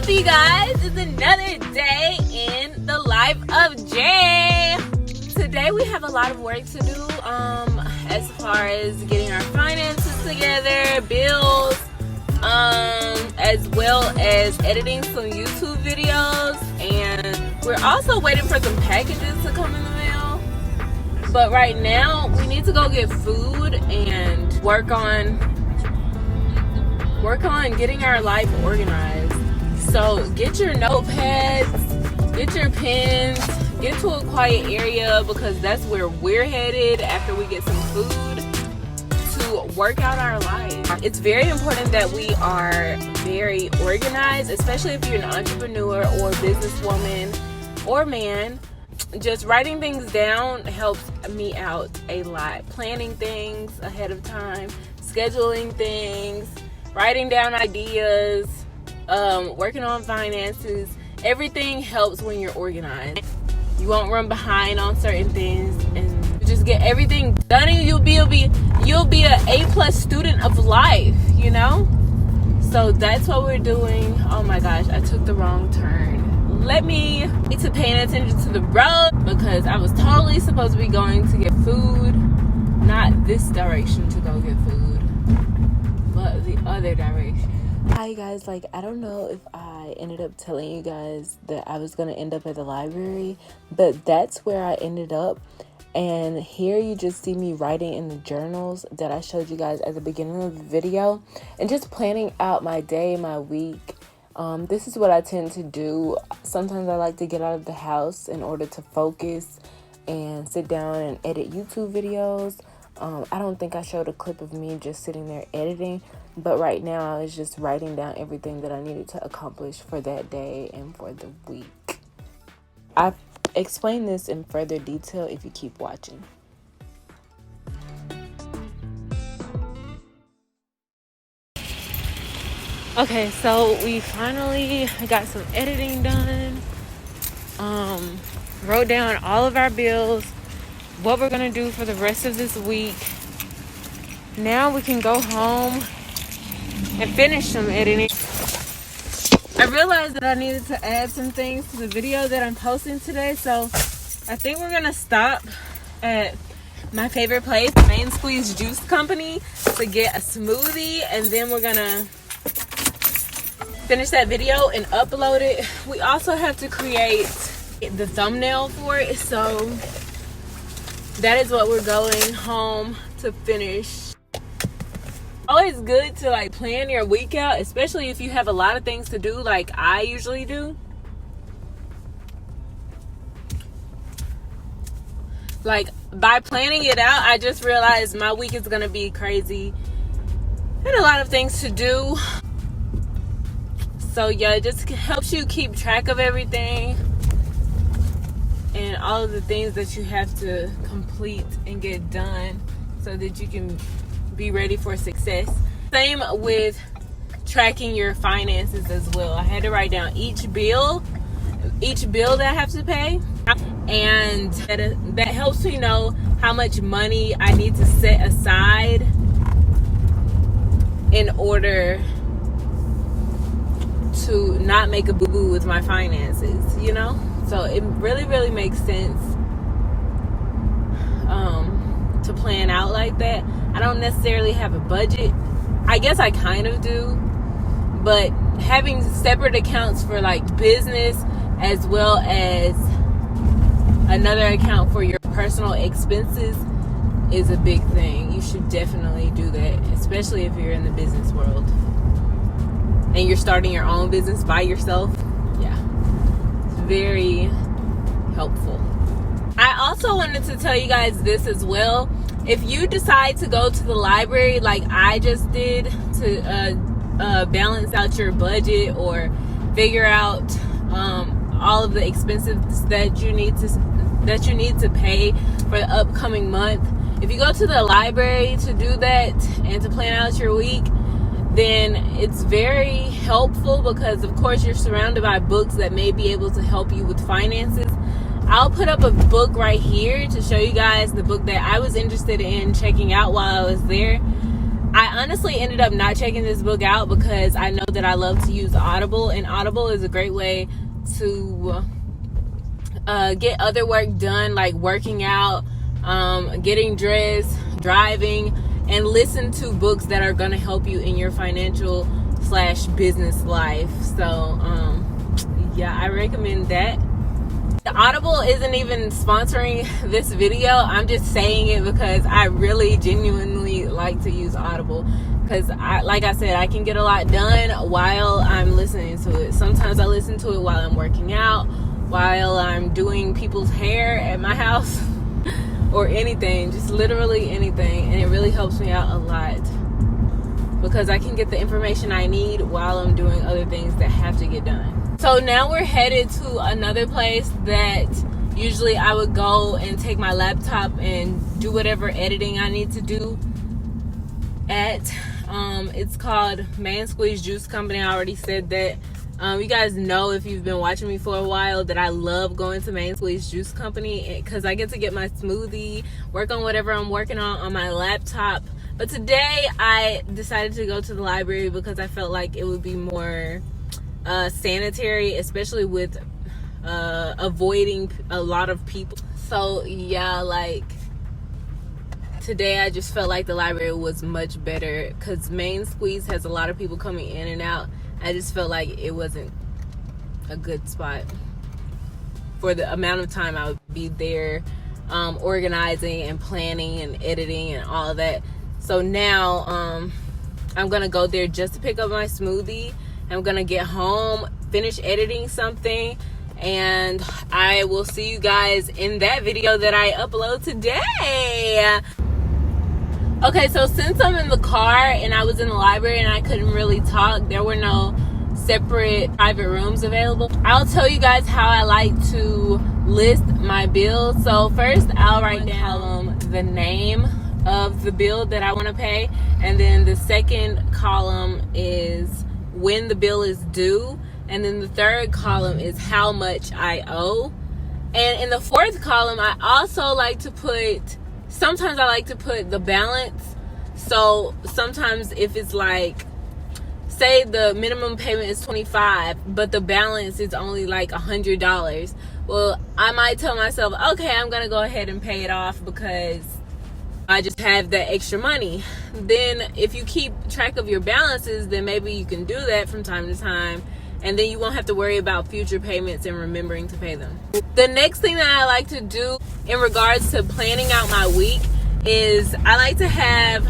up, you guys? It's another day in the life of Jay. Today we have a lot of work to do as far as getting our finances together, bills, as well as editing some YouTube videos, and we're also waiting for some packages to come in the mail. But right now we need to go get food and work on getting our life organized. So get your notepads, get your pens, get to a quiet area, because that's where we're headed after we get some food to work out our life. It's very important that we are very organized, especially if you're an entrepreneur or businesswoman or man. Just writing things down helps me out a lot. Planning things ahead of time, scheduling things, writing down ideas, working on finances. Everything helps when you're organized. You won't run behind on certain things, and you just get everything done, and you'll be an A+ student of life, you know? So that's what we're doing. Oh my gosh, I took the wrong turn. Let me get to paying attention to the road, because I was totally supposed to be going to get food, not this direction to go get food, but the other direction. Hi guys, I don't know if I ended up telling you guys that I was going to end up at the library, but that's where I ended up. And here you just see me writing in the journals that I showed you guys at the beginning of the video, and just planning out my day, my week. This is what I tend to do. Sometimes I like to get out of the house in order to focus and sit down and edit YouTube videos. I don't think I showed a clip of me just sitting there editing, but right now I was just writing down everything that I needed to accomplish for that day and for the week. I've explained this in further detail if you keep watching. Okay, so we finally got some editing done. Wrote down all of our bills, what we're gonna do for the rest of this week. Now we can go home and finish some editing. I realized that I needed to add some things to the video that I'm posting today, so I think we're gonna stop at my favorite place, Main Squeeze Juice Company, to get a smoothie, and then we're gonna finish that video and upload it. We also have to create the thumbnail for it, so that is what we're going home to finish. Always good to plan your week out, especially if you have a lot of things to do like I usually do. By planning it out, I just realized my week is gonna be crazy and a lot of things to do. So yeah, it just helps you keep track of everything and all of the things that you have to complete and get done so that you can be ready for success. Same with tracking your finances as well. I had to write down each bill that I have to pay, and that helps me know how much money I need to set aside in order to not make a boo-boo with my finances, you know? So it really makes sense to plan out like that. I don't necessarily have a budget. I guess I kind of do, but having separate accounts for business as well as another account for your personal expenses is a big thing. You should definitely do that, especially if you're in the business world and you're starting your own business by yourself. Yeah, it's very helpful. I also wanted to tell you guys this as well. If you decide to go to the library like I just did to balance out your budget or figure out all of the expenses that you need to pay for the upcoming month, if you go to the library to do that and to plan out your week, then it's very helpful, because of course you're surrounded by books that may be able to help you with finances. I'll put up a book right here to show you guys the book that I was interested in checking out while I was there. I honestly ended up not checking this book out because I know that I love to use Audible, and Audible is a great way to get other work done, like working out, getting dressed, driving, and listen to books that are going to help you in your financial / business life. So yeah, I recommend that. Audible isn't even sponsoring this video. I'm just saying it because I really genuinely like to use Audible, because like I said, I can get a lot done while I'm listening to it. Sometimes I listen to it while I'm working out, while I'm doing people's hair at my house or anything, just literally anything, and it really helps me out a lot because I can get the information I need while I'm doing other things that have to get done. So now we're headed to another place that usually I would go and take my laptop and do whatever editing I need to do at. It's called Man Squeeze Juice Company. I already said that. You guys know, if you've been watching me for a while, that I love going to Man Squeeze Juice Company because I get to get my smoothie, work on whatever I'm working on my laptop. But today I decided to go to the library because I felt like it would be more sanitary, especially with avoiding a lot of people. So yeah, like today I just felt like the library was much better because Main Squeeze has a lot of people coming in and out. I just felt like it wasn't a good spot for the amount of time I would be there organizing and planning and editing and all of that. So now I'm gonna go there just to pick up my smoothie. I'm gonna get home, finish editing something, and I will see you guys in that video that I upload today. Okay, so since I'm in the car and I was in the library and I couldn't really talk, there were no separate private rooms available. I'll tell you guys how I like to list my bills. So first I'll write down the name of the bill that I want to pay, and then the second column is when the bill is due, and then the third column is how much I owe. And in the fourth column, I also like to put, sometimes I like to put the balance. So sometimes if it's like, say the minimum payment is $25, but the balance is only like $100, well, I might tell myself, okay, I'm gonna go ahead and pay it off because I just have that extra money. Then if you keep track of your balances, then maybe you can do that from time to time, and then you won't have to worry about future payments and remembering to pay them. The next thing that I like to do in regards to planning out my week is I like to have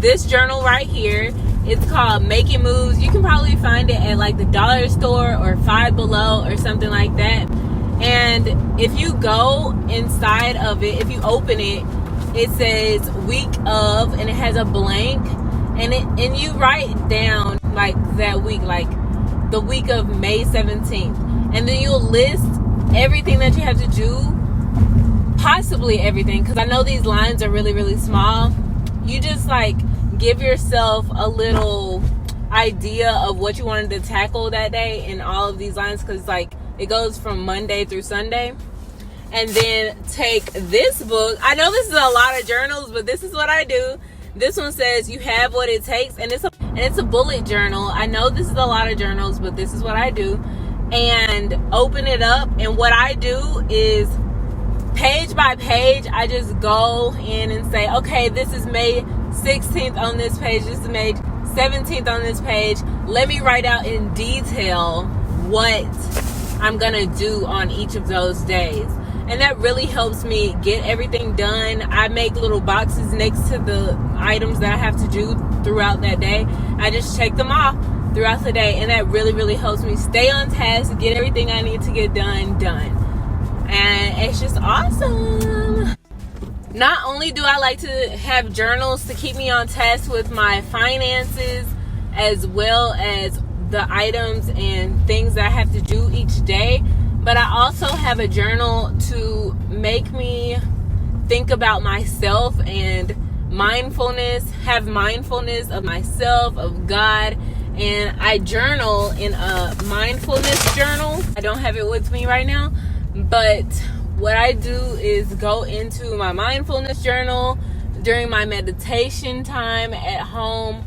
this journal right here. It's called Making Moves. You can probably find it at like the dollar store or Five Below or something like that. And if you go inside of it, if you open it, it says week of, and it has a blank, and you write down like that week, like the week of May 17th, and then you'll list everything that you have to do, possibly everything, because I know these lines are really, really small. You just like give yourself a little idea of what you wanted to tackle that day in all of these lines, because like it goes from Monday through Sunday. And then take this book. I know this is a lot of journals, but this is what I do. This one says you have what it takes, and it's a bullet journal. I know this is a lot of journals, but this is what I do. And open it up, and what I do is page by page, I just go in and say, okay, this is May 16th on this page, this is May 17th on this page. Let me write out in detail what I'm gonna do on each of those days. And that really helps me get everything done. I make little boxes next to the items that I have to do throughout that day. I just check them off throughout the day, and that really, really helps me stay on task, get everything I need to get done. And it's just awesome. Not only do I like to have journals to keep me on task with my finances, as well as the items and things that I have to do each day, but I also have a journal to make me think about myself and mindfulness, have mindfulness of myself, of God. And I journal in a mindfulness journal. I don't have it with me right now, but what I do is go into my mindfulness journal, during my meditation time at home,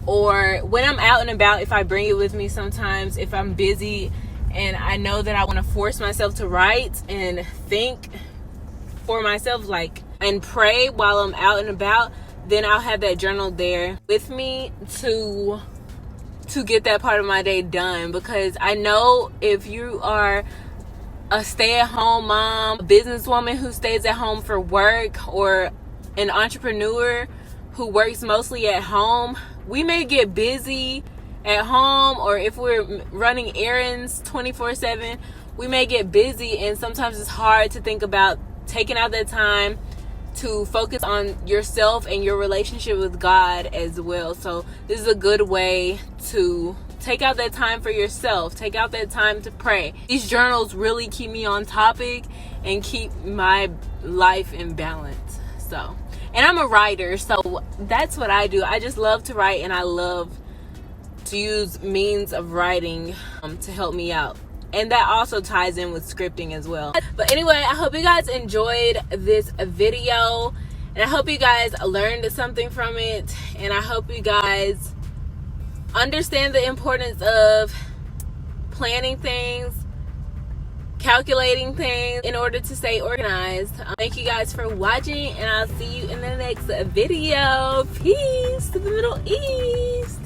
or when I'm out and about, if I bring it with me sometimes, if I'm busy and I know that I want to force myself to write and think for myself, like, and pray while I'm out and about, then I'll have that journal there with me to get that part of my day done. Because I know if you are a stay-at-home mom, a businesswoman who stays at home for work, or an entrepreneur who works mostly at home, we may get busy at home, or if we're running errands 24/7, we may get busy, and sometimes it's hard to think about taking out that time to focus on yourself and your relationship with God as well. So this is a good way to take out that time for yourself. Take out that time to pray. These journals really keep me on topic and keep my life in balance. So, and I'm a writer, so that's what I do. I just love to write, and I love to use means of writing to help me out. And that also ties in with scripting as well. But anyway, I hope you guys enjoyed this video, and I hope you guys learned something from it, and I hope you guys understand the importance of planning things, calculating things in order to stay organized. Thank you guys for watching, and I'll see you in the next video. Peace to the Middle East.